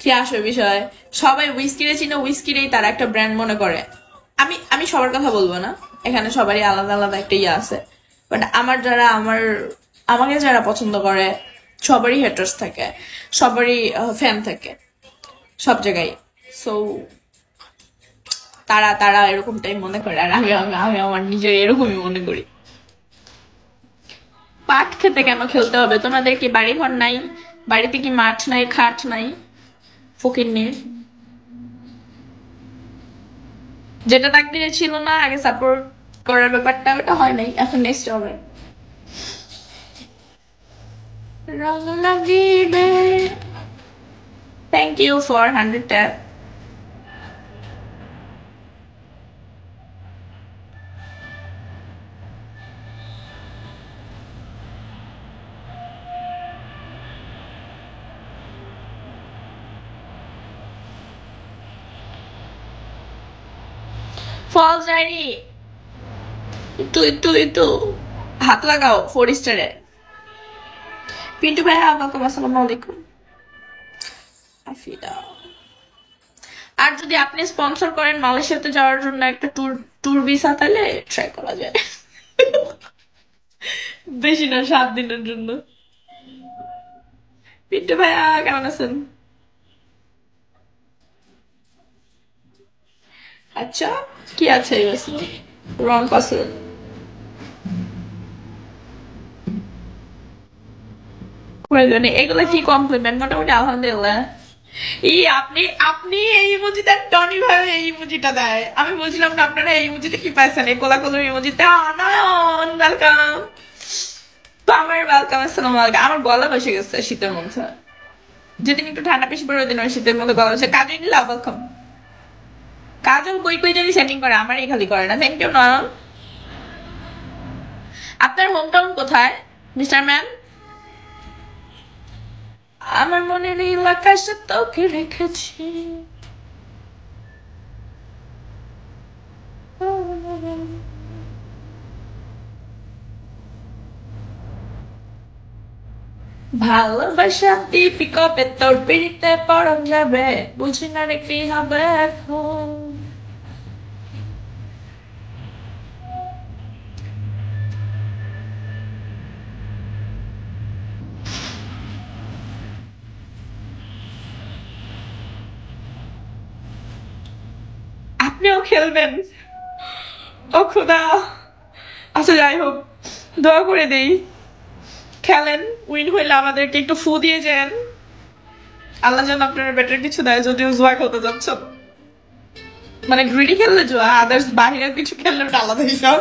কি আসে বিষয়, সবাই উইস্কিরে চিনে, উইস্কিরেই তারা একটা ব্র্যান্ড মনে করে। আমি আমি সবার কথা বলবো না, এখানে সবারই আলাদা আলাদা একটা ইয়ে আছে, বাট আমাকে যারা পছন্দ করে সবারই হেটার্স থাকে, সবারই ফ্যান থাকে সব জায়গায়। সো তারা তারা এরকমটাই মনে করে, আর আমি আমি আমি আমার নিজে এরকমই মনে করি। পাট খেতে কেন খেলতে হবে? তোমাদের কি বাড়ি ঘর নাই? বাড়িতে কি মাঠ নাই, খাট নাই? ফকির নিয়ে যেটা তাকদিরে ছিল না আগে সাপোর্ট করার ব্যাপারটা, ওটা হয় নাই, এখন নেক্সট হবে। রং লাগিবে। Thank you for 100 tap. ফলস ডায়েরি একটু একটু একটু হাত লাগাও 4 স্টারে। পিন্টু ভাই ওয়েলকাম, আসসালামু আলাইকুম। আফিদা, আর যদি আপনি স্পন্সর করেন মালয়েশিয়াতে যাওয়ার জন্য একটা ট্যুর ট্যুর ভিসা, তাহলে ট্রাই করা যায়। বেশি না, 7 দিনের জন্য। পিন্টু ভাইয়া কেমন আছেন? আচ্ছা, কি আছে রং পাসওয়ার্ড? প্রয়োজনে এগুলো কি কমপ্লিমেন্ট? মোটামুটি আলহামদুলিল্লাহ। আপনি আপনি এই ইমোজি দেন, টনি ভাই এই ইমোজিটা দেয়। আমি বলছিলাম না আপনারা এই ইমোজিতে কি পাইছেন, এই কোলাকুলির ইমোজিতে। অনয়ন ওয়েলকাম। তো আমার ওয়েলকাম, আসসালামু আলাইকুম। আমার গলা বসে গেছে শীতের মধ্যে, যেদিন একটু ঠান্ডা বেশি পড়ে ওই দিন ওই শীতের মধ্যে গলা বসে। কাজল নিলা ওয়েলকাম। কাজল কই কই যদি সেটিং করে, আমারই খালি করে না। থ্যাংক ইউ নয়ন। আপনার হোম টাউন কোথায় মিস্টার ম্যান? আমার মনের নীল আকাশে তোকে রেখেছি। ভালোবাসা দিবি কবে, তোর পিড়িতে পড়ন যাবে, বুঝি না রে কি হবে এখন। আপনিও খেলবেন? ও খুদা। আচ্ছা যাই হোক, দোয়া করে দেই খেলেন, উইন হইলে আমাদেরকে একটু ফু দিয়ে যান। আল্লাহ যেন আপনারা বেটার কিছু দেয়, যদিও জোয়া খেলতে যাচ্ছেন। মানে গ্রিডি খেললে জোয়া, আদার্স বাহিরের কিছু খেললে ওটা আলাদা হিসাব।